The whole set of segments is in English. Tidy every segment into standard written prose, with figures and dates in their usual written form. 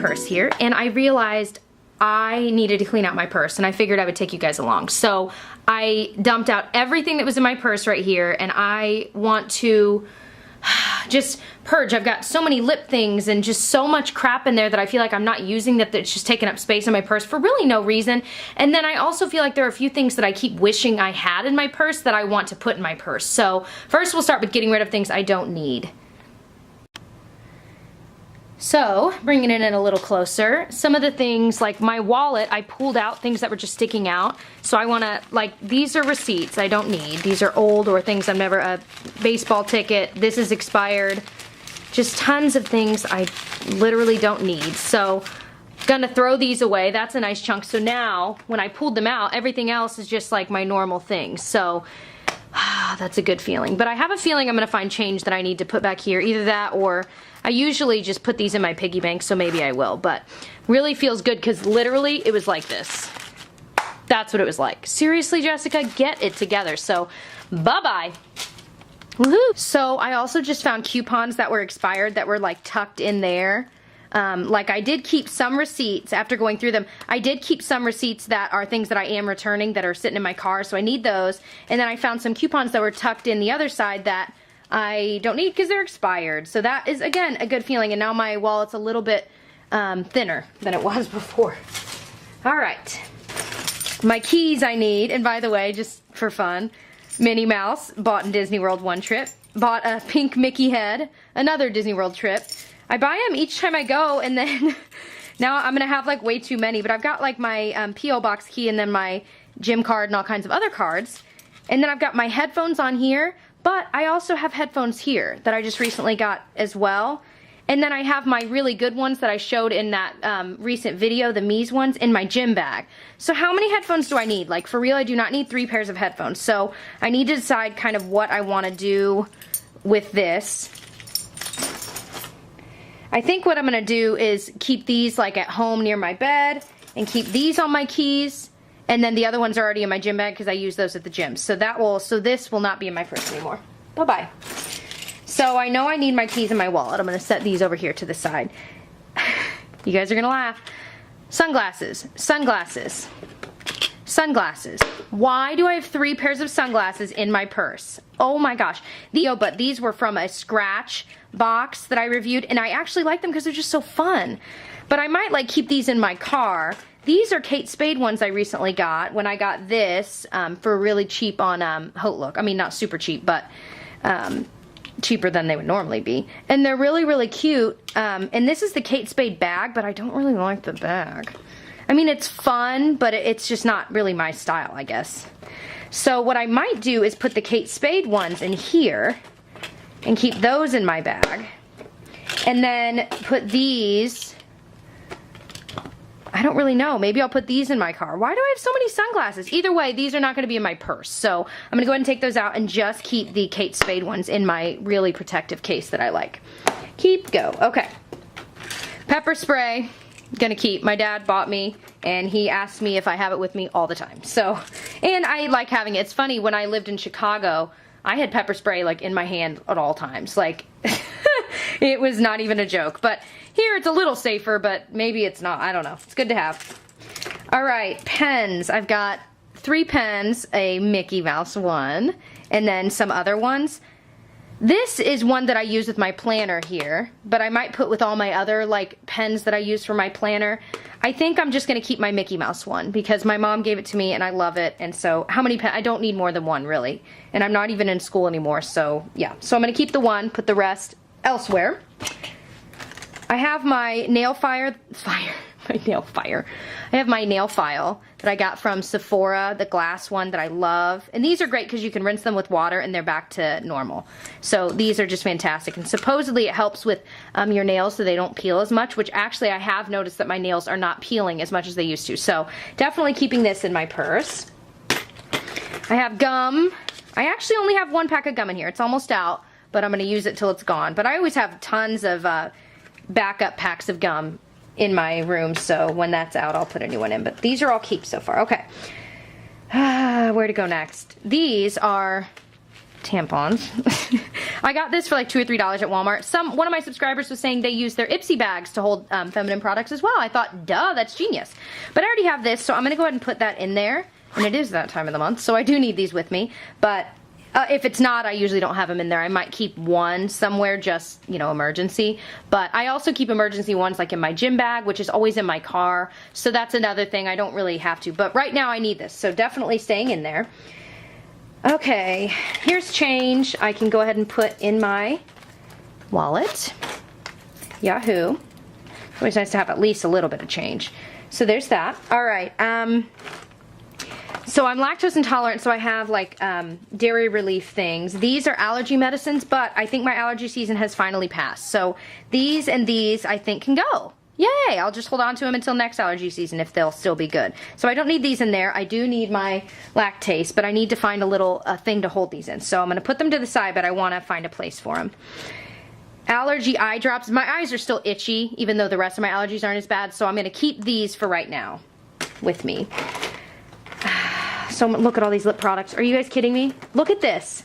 purse here, and I realized I needed to clean out my purse, and I figured I would take you guys along. So I dumped out everything that was in my purse right here, and I want to just purge. I've got so many lip things and just so much crap in there that I feel like I'm not using, that it's just taking up space in my purse for really no reason. And then I also feel like there are a few things that I keep wishing I had in my purse that I want to put in my purse. So first we'll start with getting rid of things I don't need. So, bringing it in a little closer, some of the things, like my wallet, I pulled out things that were just sticking out. So I want to, like, these are receipts I don't need. These are old or things I've never, a baseball ticket, this is expired. Just tons of things I literally don't need. So, gonna throw these away. That's a nice chunk. So now, when I pulled them out, everything else is just like my normal things. So, that's a good feeling. But I have a feeling I'm gonna find change that I need to put back here. Either that, or I usually just put these in my piggy bank, so maybe I will. But really feels good because literally it was like this. That's what it was like. Seriously, Jessica, get it together. So, bye-bye. Woohoo! So I also just found coupons that were expired that were like tucked in there. Like I did keep some receipts after going through them. I did keep some receipts that are things that I am returning that are sitting in my car, so I need those. And then I found some coupons that were tucked in the other side that I don't need because they're expired. So that is, again, a good feeling. And now my wallet's a little bit thinner than it was before. All right. My keys I need. And by the way, just for fun, Minnie Mouse, bought in Disney World one trip. Bought a pink Mickey head, another Disney World trip. I buy them each time I go, and then now I'm going to have like way too many. But I've got like my P.O. Box key and then my gym card and all kinds of other cards. And then I've got my headphones on here. But I also have headphones here that I just recently got as well. And then I have my really good ones that I showed in that recent video, the Mies ones, in my gym bag. So how many headphones do I need? Like, for real, I do not need 3 pairs of headphones. So I need to decide kind of what I want to do with this. I think what I'm going to do is keep these like at home near my bed and keep these on my keys. And then the other ones are already in my gym bag because I use those at the gym. So this will not be in my purse anymore. Bye-bye. So I know I need my keys in my wallet. I'm going to set these over here to the side. You guys are going to laugh. Sunglasses. Sunglasses. Sunglasses. Why do I have 3 pairs of sunglasses in my purse? Oh my gosh. But these were from a Scratch box that I reviewed, and I actually like them because they're just so fun. But I might like keep these in my car. These are Kate Spade ones I recently got when I got this for really cheap on Hotlook. I mean, not super cheap, but cheaper than they would normally be. And they're really, really cute. And this is the Kate Spade bag, but I don't really like the bag. I mean, it's fun, but it's just not really my style, I guess. So what I might do is put the Kate Spade ones in here and keep those in my bag. And then put these... I don't really know. Maybe I'll put these in my car. Why do I have so many sunglasses? Either way, these are not going to be in my purse. So I'm going to go ahead and take those out and just keep the Kate Spade ones in my really protective case that I like. Keep, go. Okay. Pepper spray. Gonna keep. My dad bought me, and he asked me if I have it with me all the time. So, and I like having it. It's funny, when I lived in Chicago, I had pepper spray like in my hand at all times. Like, it was not even a joke. But here it's a little safer, but maybe it's not. I don't know. It's good to have. All right, pens. I've got 3 pens, a Mickey Mouse one, and then some other ones. This is one that I use with my planner here, but I might put with all my other like pens that I use for my planner. I think I'm just gonna keep my Mickey Mouse one because my mom gave it to me and I love it. And so how many pens? I don't need more than one really. And I'm not even in school anymore, so yeah. So I'm gonna keep the one, put the rest elsewhere. I have my nail file. I have my nail file that I got from Sephora, the glass one that I love. And these are great because you can rinse them with water and they're back to normal. So these are just fantastic. And supposedly it helps with your nails so they don't peel as much, which actually I have noticed that my nails are not peeling as much as they used to. So definitely keeping this in my purse. I have gum. I actually only have 1 pack of gum in here. It's almost out, but I'm going to use it till it's gone. But I always have tons of backup packs of gum in my room, so when that's out, I'll put a new one in. But these are all keep so far. Okay. Where to go next? These are tampons. I got this for like $2 or $3 at Walmart. One of my subscribers was saying they use their Ipsy bags to hold feminine products as well. I thought, duh, that's genius. But I already have this, so I'm gonna go ahead and put that in there. And it is that time of the month, so I do need these with me. But if it's not, I usually don't have them in there. I might keep one somewhere, just, you know, emergency. But I also keep emergency ones like in my gym bag, which is always in my car. So that's another thing. I don't really have to. But right now I need this, so definitely staying in there. Okay, here's change. I can go ahead and put in my wallet. Yahoo. It's always nice to have at least a little bit of change. So there's that. All right. So I'm lactose intolerant, so I have like dairy relief things. These are allergy medicines, but I think my allergy season has finally passed. So these and these I think can go. Yay! I'll just hold on to them until next allergy season if they'll still be good. So I don't need these in there. I do need my lactase, but I need to find a little thing to hold these in. So I'm going to put them to the side, but I want to find a place for them. Allergy eye drops. My eyes are still itchy, even though the rest of my allergies aren't as bad, so I'm going to keep these for right now with me. So look at all these lip products. Are you guys kidding me? Look at this.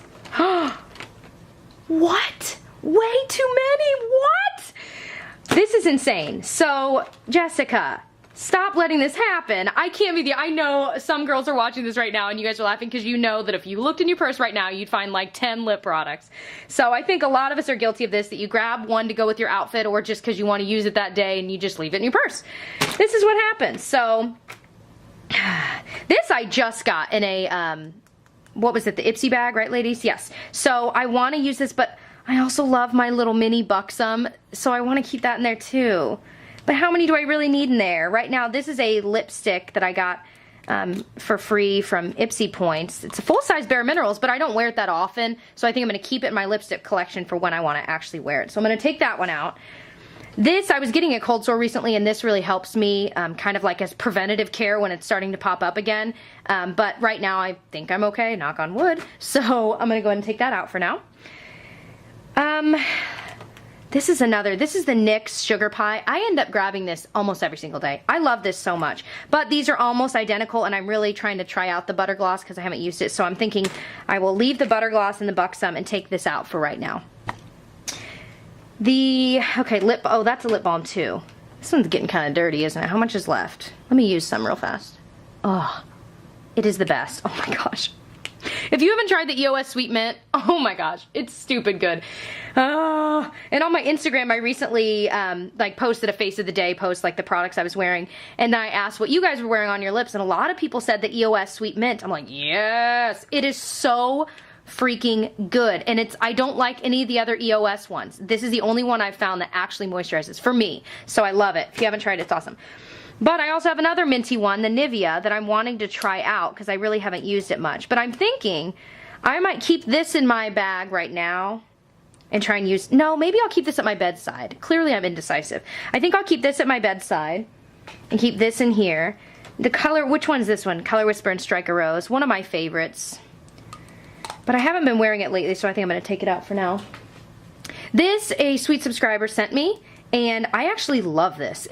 What? Way too many? What? This is insane. So, Jessica, stop letting this happen. I can't be I know some girls are watching this right now and you guys are laughing because you know that if you looked in your purse right now, you'd find like 10 lip products. So I think a lot of us are guilty of this, that you grab one to go with your outfit or just because you want to use it that day and you just leave it in your purse. This is what happens. So, this I just got in a, what was it, the Ipsy bag, right ladies? Yes. So I want to use this, but I also love my little mini Buxom, so I want to keep that in there too. But how many do I really need in there? Right now, this is a lipstick that I got for free from Ipsy Points. It's a full-size Bare Minerals, but I don't wear it that often, so I think I'm going to keep it in my lipstick collection for when I want to actually wear it. So I'm going to take that one out. This, I was getting a cold sore recently, and this really helps me kind of like as preventative care when it's starting to pop up again. But right now, I think I'm okay, knock on wood. So I'm going to go ahead and take that out for now. This is the NYX Sugar Pie. I end up grabbing this almost every single day. I love this so much. But these are almost identical, and I'm really trying to try out the Butter Gloss because I haven't used it. So I'm thinking I will leave the Butter Gloss and the Buxom and take this out for right now. Oh, that's a lip balm too. This one's getting kind of dirty, isn't it? How much is left? Let me use some real fast. Oh, it is the best. Oh my gosh. If you haven't tried the EOS Sweet Mint, oh my gosh, it's stupid good. Oh, and on my Instagram, I recently like posted a Face of the Day post, like the products I was wearing, and I asked what you guys were wearing on your lips, and a lot of people said the EOS Sweet Mint. I'm like, yes, it is so freaking good. And I don't like any of the other EOS ones. This is the only one I've found that actually moisturizes for me. So I love it. If you haven't tried it, it's awesome. But I also have another minty one, the Nivea, that I'm wanting to try out because I really haven't used it much. But I'm thinking I might keep this in my bag right now and try and use, no, maybe I'll keep this at my bedside. Clearly I'm indecisive. I think I'll keep this at my bedside and keep this in here. The color, which one's this one? Color Whisper and Strike a Rose, one of my favorites. But I haven't been wearing it lately, so I think I'm going to take it out for now. This, a sweet subscriber sent me, and I actually love this. Her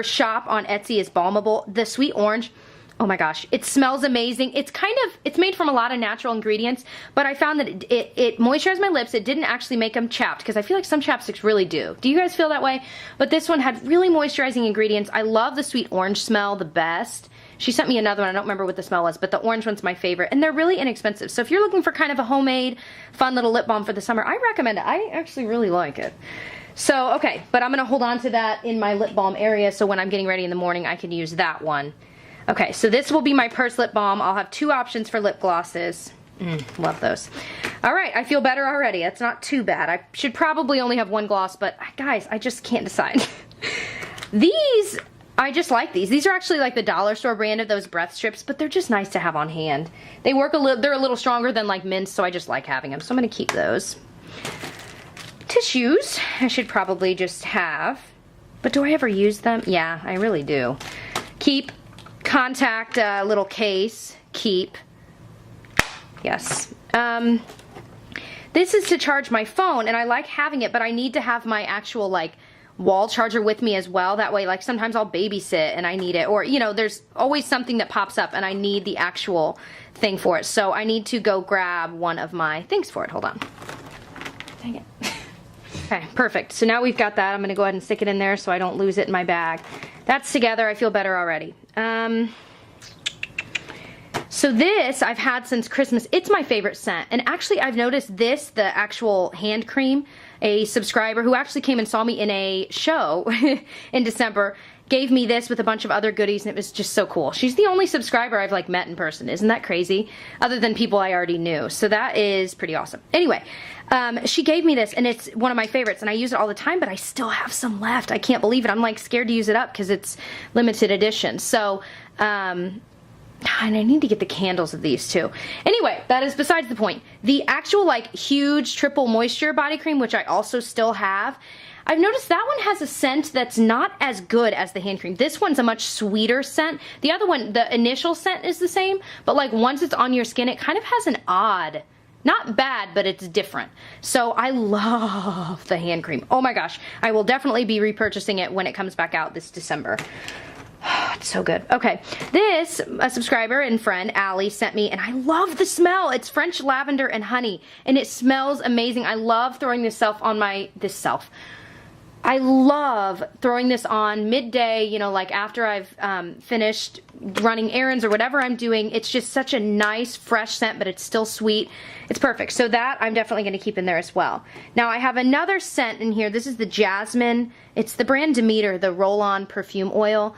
shop on Etsy is Balmable. The Sweet Orange, oh my gosh, it smells amazing. It's made from a lot of natural ingredients, but I found that it moisturized my lips. It didn't actually make them chapped, because I feel like some chapsticks really do. Do you guys feel that way? But this one had really moisturizing ingredients. I love the Sweet Orange smell the best. She sent me another one. I don't remember what the smell was, but the orange one's my favorite, and they're really inexpensive. So if you're looking for kind of a homemade, fun little lip balm for the summer, I recommend it. I actually really like it. So, okay, but I'm going to hold on to that in my lip balm area, so when I'm getting ready in the morning, I can use that one. Okay, so this will be my purse lip balm. I'll have 2 options for lip glosses. Love those. All right, I feel better already. That's not too bad. I should probably only have 1 gloss, but guys, I just can't decide. These, I just like these. These are actually like the dollar store brand of those breath strips, but they're just nice to have on hand. They work they're a little stronger than like mints, so I just like having them. So I'm gonna keep those. Tissues, I should probably just have, but do I ever use them? Yeah, I really do. Keep. Contact little case. Keep. Yes. This is to charge my phone, and I like having it, but I need to have my actual like wall charger with me as well. That way, like, sometimes I'll babysit and I need it, or, you know, there's always something that pops up and I need the actual thing for it. So I need to go grab one of my things for it. Hold on. Dang it. Okay, perfect. So now we've got that. I'm gonna go ahead and stick it in there so I don't lose it in my bag. That's together. I feel better already. So this I've had since Christmas. It's my favorite scent. And actually I've noticed this, the actual hand cream, a subscriber who actually came and saw me in a show in December gave me this with a bunch of other goodies, and it was just so cool. She's the only subscriber I've like met in person. Isn't that crazy? Other than people I already knew. So that is pretty awesome. Anyway, she gave me this, and it's one of my favorites, and I use it all the time, but I still have some left. I can't believe it. I'm like scared to use it up because it's limited edition. So, and I need to get the candles of these too. Anyway, that is besides the point. The actual like huge triple moisture body cream, which I also still have, I've noticed that one has a scent that's not as good as the hand cream. This one's a much sweeter scent. The other one, the initial scent is the same, but like once it's on your skin, it kind of has an odd, not bad, but it's different. So I love the hand cream. Oh my gosh. I will definitely be repurchasing it when it comes back out this December. It's so good. Okay, this, a subscriber and friend, Allie, sent me, and I love the smell. It's French lavender and honey, and it smells amazing. I love throwing this on my, I love throwing this on midday, you know, like after I've finished running errands or whatever I'm doing. It's just such a nice, fresh scent, but it's still sweet. It's perfect. So that I'm definitely going to keep in there as well. Now I have another scent in here. This is the Jasmine. It's the brand Demeter, the roll-on perfume oil.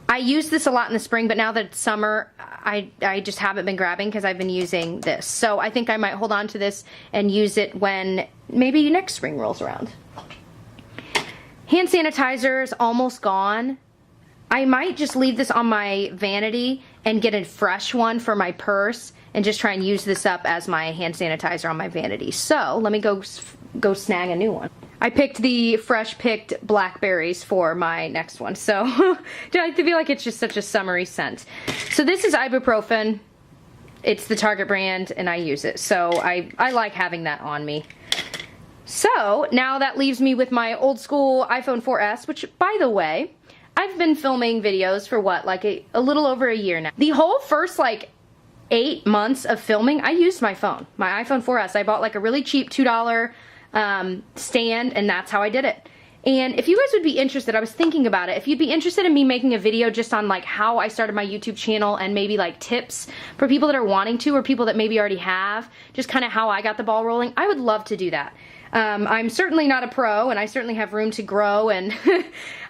I use this a lot in the spring, but now that it's summer, I just haven't been grabbing because I've been using this. So I think I might hold on to this and use it when maybe next spring rolls around. Hand sanitizer is almost gone. I might just leave this on my vanity and get a fresh one for my purse and just try and use this up as my hand sanitizer on my vanity. So let me go snag a new one. I picked the fresh picked blackberries for my next one. So I feel like it's just such a summery scent. So this is ibuprofen. It's the Target brand and I use it. So I like having that on me. So now that leaves me with my old school iPhone 4S, which by the way, I've been filming videos for what, like a little over a year now. The whole first like 8 months of filming, I used my phone, my iPhone 4S. I bought like a really cheap $2 stand, and that's how I did it. And if you guys would be interested, I was thinking about it, if you'd be interested in me making a video just on like how I started my YouTube channel and maybe like tips for people that are wanting to, or people that maybe already have, just kind of how I got the ball rolling, I would love to do that. I'm certainly not a pro, and I certainly have room to grow and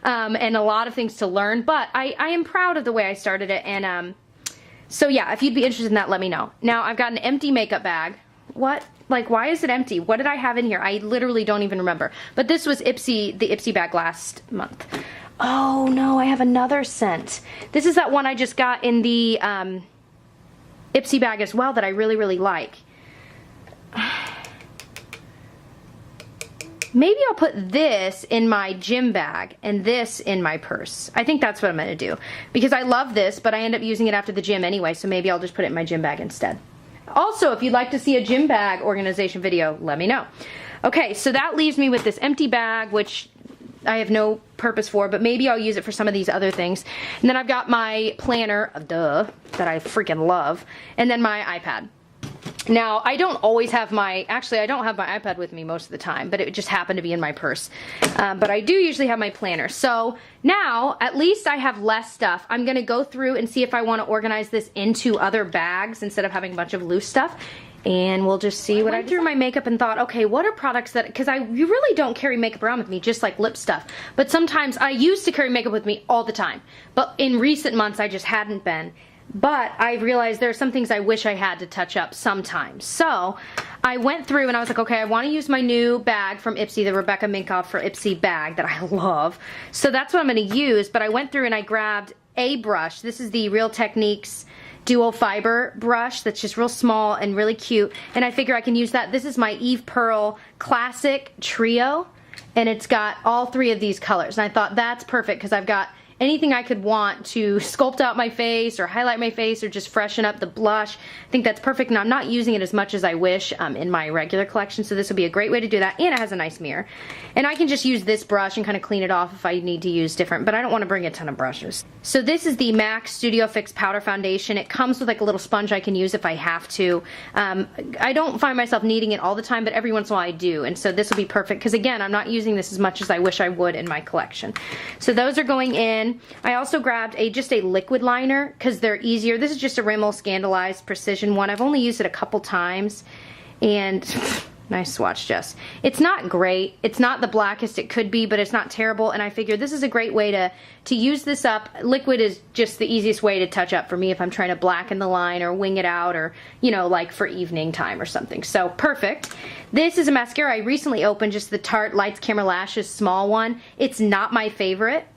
and a lot of things to learn, but I am proud of the way I started it. And so yeah, if you'd be interested in that, let me know. Now I've got an empty makeup bag. What? Like, why is it empty? What did I have in here? I literally don't even remember. But this was the Ipsy bag last month. Oh no, I have another scent. This is that one I just got in the Ipsy bag as well that I really, really like. Maybe I'll put this in my gym bag and this in my purse. I think that's what I'm gonna do. Because I love this, but I end up using it after the gym anyway, so maybe I'll just put it in my gym bag instead. Also, if you'd like to see a gym bag organization video, let me know. Okay, so that leaves me with this empty bag, which I have no purpose for, but maybe I'll use it for some of these other things. And then I've got my planner, that I freaking love, and then my iPad. Now, I don't always have actually I don't have my iPad with me most of the time, but it just happened to be in my purse. But I do usually have my planner. So now, at least I have less stuff. I'm gonna go through and see if I wanna organize this into other bags instead of having a bunch of loose stuff. And we'll just see what I went through my makeup and thought, okay, what are products that, because you really don't carry makeup around with me, just like lip stuff. But sometimes I used to carry makeup with me all the time. But in recent months, I just hadn't been. But I realized there are some things I wish I had to touch up sometimes. So I went through and I was like, okay, I want to use my new bag from Ipsy, the Rebecca Minkoff for Ipsy bag that I love. So that's what I'm going to use. But I went through and I grabbed a brush. This is the Real Techniques dual fiber brush that's just real small and really cute. And I figure I can use that. This is my Eve Pearl Classic Trio. And it's got all 3 of these colors. And I thought that's perfect because I've got anything I could want to sculpt out my face or highlight my face or just freshen up the blush. I think that's perfect, and I'm not using it as much as I wish in my regular collection, so this would be a great way to do that, and it has a nice mirror. And I can just use this brush and kind of clean it off if I need to use different, but I don't want to bring a ton of brushes. So this is the MAC Studio Fix Powder Foundation. It comes with like a little sponge I can use if I have to. I don't find myself needing it all the time, but every once in a while I do, and so this will be perfect, because again, I'm not using this as much as I wish I would in my collection. So those are going in. I also grabbed just a liquid liner because they're easier. This is just a Rimmel Scandalized Precision one. I've only used it a couple times, and nice swatch, Jess. It's not great. It's not the blackest it could be, but it's not terrible, and I figured this is a great way to use this up. Liquid is just the easiest way to touch up for me if I'm trying to blacken the line or wing it out, or, you know, like for evening time or something. So perfect. This is a mascara I recently opened, just the Tarte Lights Camera Lashes small one. It's not my favorite,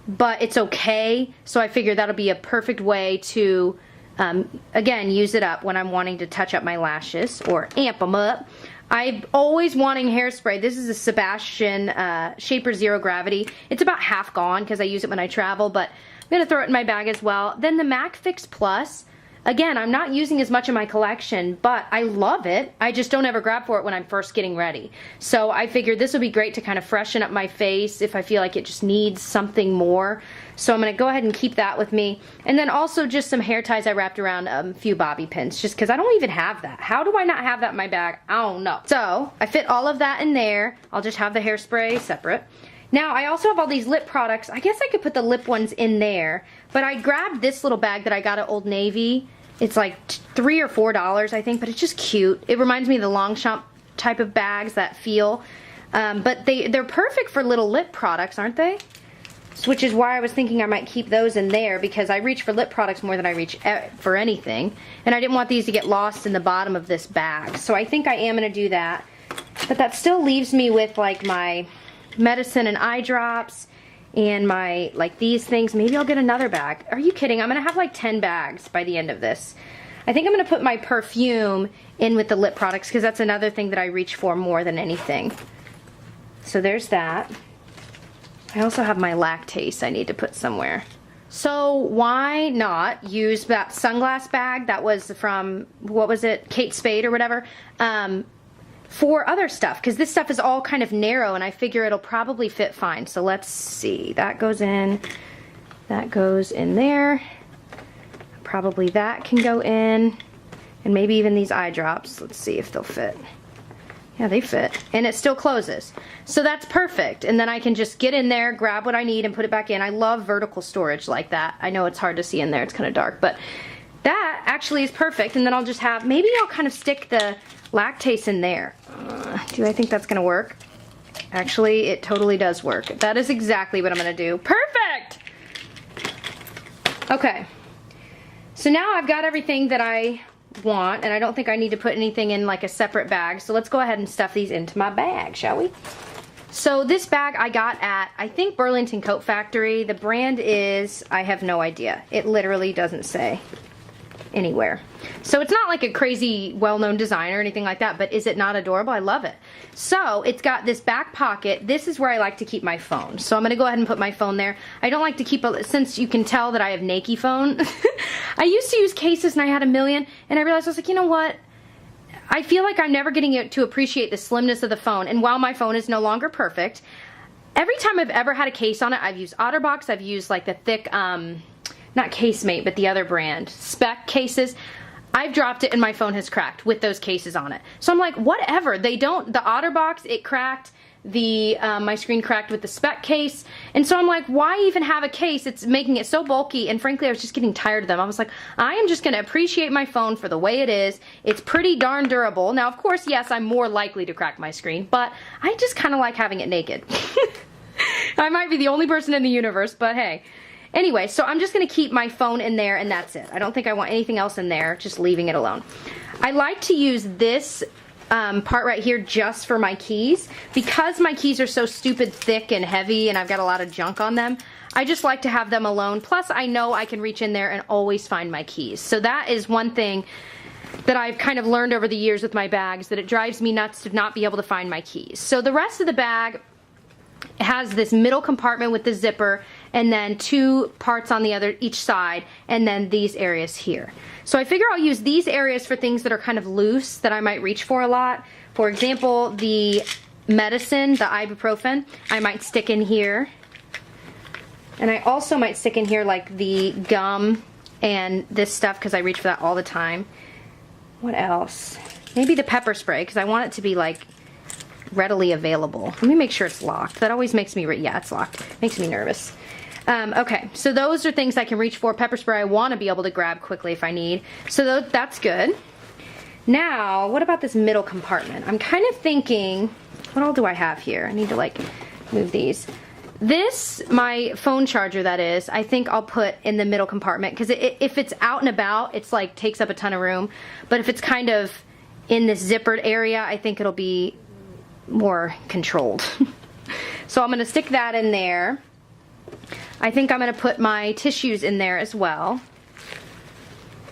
but it's okay, so I figured that'll be a perfect way to, again, use it up when I'm wanting to touch up my lashes or amp them up. I'm always wanting hairspray. This is a Sebastian Shaper Zero Gravity. It's about half gone because I use it when I travel, but I'm going to throw it in my bag as well. Then the MAC Fix Plus. Again, I'm not using as much in my collection, but I love it. I just don't ever grab for it when I'm first getting ready. So I figured this would be great to kind of freshen up my face if I feel like it just needs something more. So I'm going to go ahead and keep that with me. And then also just some hair ties I wrapped around a few bobby pins, just because I don't even have that. How do I not have that in my bag? I don't know. So I fit all of that in there. I'll just have the hairspray separate. Now, I also have all these lip products. I guess I could put the lip ones in there, but I grabbed this little bag that I got at Old Navy. It's like $3 or $4, I think, but it's just cute. It reminds me of the Longchamp type of bags, that feel. But they're perfect for little lip products, aren't they? Which is why I was thinking I might keep those in there, because I reach for lip products more than I reach for anything. And I didn't want these to get lost in the bottom of this bag. So I think I am going to do that. But that still leaves me with like my medicine and eye drops and my, like, these things. Maybe I'll get another bag. Are you kidding? I'm going to have like 10 bags by the end of this. I think I'm going to put my perfume in with the lip products, because that's another thing that I reach for more than anything. So there's that. I also have my lactase I need to put somewhere. So why not use that sunglass bag that was from, what was it, Kate Spade or whatever, for other stuff, because this stuff is all kind of narrow and I figure it'll probably fit fine. So let's see, that goes in there, probably that can go in, and maybe even these eye drops. Let's see if they'll fit. Yeah, they fit, and it still closes. So that's perfect, and then I can just get in there, grab what I need, and put it back in. I love vertical storage like that. I know it's hard to see in there, it's kind of dark, but that actually is perfect. And then I'll just have, maybe I'll kind of stick the lactase in there. Do I think that's gonna work? Actually, it totally does work. That is exactly what I'm gonna do. Perfect! Okay, so now I've got everything that I want, and I don't think I need to put anything in like a separate bag, so let's go ahead and stuff these into my bag, shall we? So this bag I got at, I think, Burlington Coat Factory. The brand is, I have no idea. It literally doesn't say anywhere. So it's not like a crazy well-known design or anything like that, but is it not adorable? I love it. So it's got this back pocket. This is where I like to keep my phone. So I'm going to go ahead and put my phone there. I don't like to keep, since you can tell that I have Nike phone. I used to use cases and I had a million, and I realized I was like, you know what? I feel like I'm never getting to appreciate the slimness of the phone. And while my phone is no longer perfect, every time I've ever had a case on it, I've used OtterBox, I've used like the thick, not Casemate, but the other brand, Spec cases. I've dropped it and my phone has cracked with those cases on it. So I'm like, whatever. They don't, the OtterBox, it cracked. The my screen cracked with the Spec case, and so I'm like, why even have a case? It's making it so bulky, and frankly I was just getting tired of them. I was like, I am just gonna appreciate my phone for the way it is. It's pretty darn durable. Now of course, yes, I'm more likely to crack my screen, but I just kind of like having it naked. I might be the only person in the universe, but hey. Anyway, so I'm just gonna keep my phone in there, and that's it. I don't think I want anything else in there, just leaving it alone. I like to use this part right here just for my keys. Because my keys are so stupid thick and heavy and I've got a lot of junk on them, I just like to have them alone. Plus I know I can reach in there and always find my keys. So that is one thing that I've kind of learned over the years with my bags, that it drives me nuts to not be able to find my keys. So the rest of the bag has this middle compartment with the zipper, and then 2 parts on each side, and then these areas here. So I figure I'll use these areas for things that are kind of loose that I might reach for a lot. For example, the medicine, the ibuprofen, I might stick in here. And I also might stick in here like the gum and this stuff because I reach for that all the time. What else? Maybe the pepper spray because I want it to be like readily available. Let me make sure it's locked. That always makes me, yeah, it's locked. Makes me nervous. Okay, so those are things I can reach for. Pepper spray I want to be able to grab quickly if I need. So that's good. Now, what about this middle compartment? I'm kind of thinking, what all do I have here? I need to like move these. This, my phone charger that is, I think I'll put in the middle compartment because if it's out and about, it's like takes up a ton of room. But if it's kind of in this zippered area, I think it'll be more controlled. So I'm going to stick that in there. I think I'm going to put my tissues in there as well.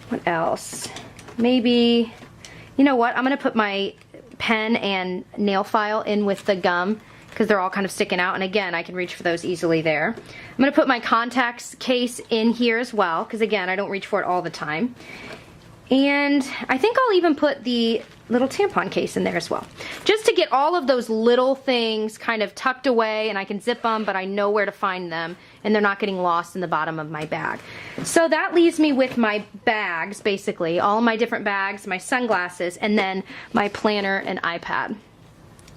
What else? Maybe, you know what? I'm going to put my pen and nail file in with the gum because they're all kind of sticking out. And again, I can reach for those easily there. I'm going to put my contacts case in here as well because again, I don't reach for it all the time. And I think I'll even put the little tampon case in there as well. Just to get all of those little things kind of tucked away and I can zip them, but I know where to find them and they're not getting lost in the bottom of my bag. So that leaves me with my bags, basically. All of my different bags, my sunglasses, and then my planner and iPad,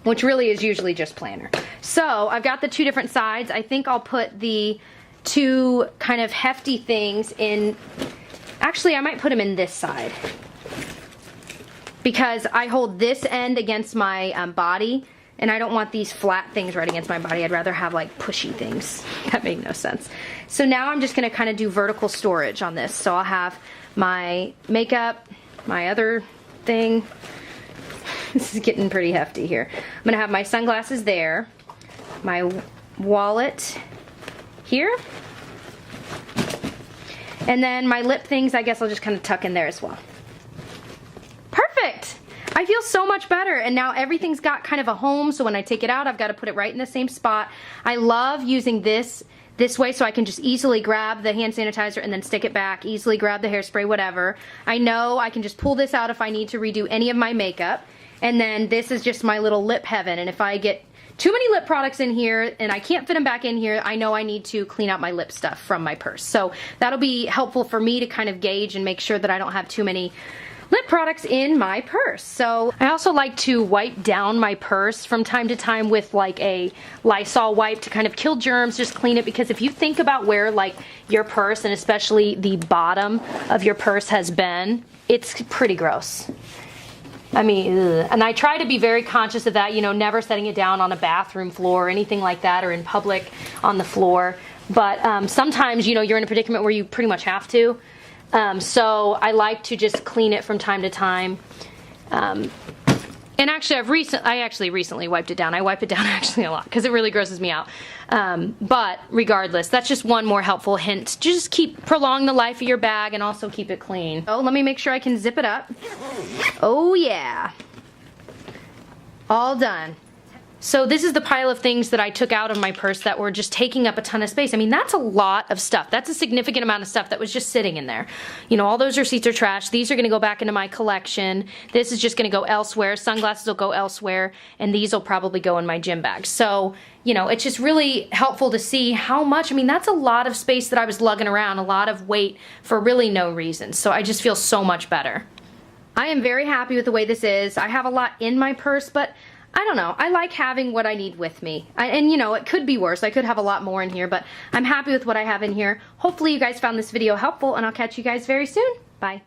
which really is usually just planner. So I've got the 2 different sides. I think I'll put the 2 kind of hefty things in. Actually, I might put them in this side because I hold this end against my body and I don't want these flat things right against my body. I'd rather have like pushy things. That made no sense. So now I'm just going to kind of do vertical storage on this. So I'll have my makeup, my other thing. This is getting pretty hefty here. I'm going to have my sunglasses there, my wallet here. And then my lip things, I guess I'll just kind of tuck in there as well. Perfect! I feel so much better, and now everything's got kind of a home, so when I take it out, I've got to put it right in the same spot. I love using this way so I can just easily grab the hand sanitizer and then stick it back, easily grab the hairspray, whatever. I know I can just pull this out if I need to redo any of my makeup. And then this is just my little lip heaven, and if I get too many lip products in here and I can't fit them back in here, I know I need to clean out my lip stuff from my purse. So that'll be helpful for me to kind of gauge and make sure that I don't have too many lip products in my purse. So I also like to wipe down my purse from time to time with like a Lysol wipe to kind of kill germs, just clean it, because if you think about where like your purse and especially the bottom of your purse has been, it's pretty gross. I mean, ugh. And I try to be very conscious of that, you know, never setting it down on a bathroom floor or anything like that, or in public on the floor. But sometimes, you know, you're in a predicament where you pretty much have to. So I like to just clean it from time to time. And actually, I actually recently wiped it down. I wipe it down actually a lot because it really grosses me out. But regardless, that's just one more helpful hint. Just prolong the life of your bag and also keep it clean. Oh, let me make sure I can zip it up. Oh yeah. All done. So this is the pile of things that I took out of my purse that were just taking up a ton of space. I mean, that's a lot of stuff. That's a significant amount of stuff that was just sitting in there. You know, all those receipts are trash. These are going to go back into my collection. This is just going to go elsewhere. Sunglasses will go elsewhere. And these will probably go in my gym bag. So, you know, it's just really helpful to see how much. I mean, that's a lot of space that I was lugging around, a lot of weight for really no reason. So I just feel so much better. I am very happy with the way this is. I have a lot in my purse, but I don't know. I like having what I need with me. And you know, it could be worse. I could have a lot more in here, but I'm happy with what I have in here. Hopefully you guys found this video helpful, and I'll catch you guys very soon. Bye.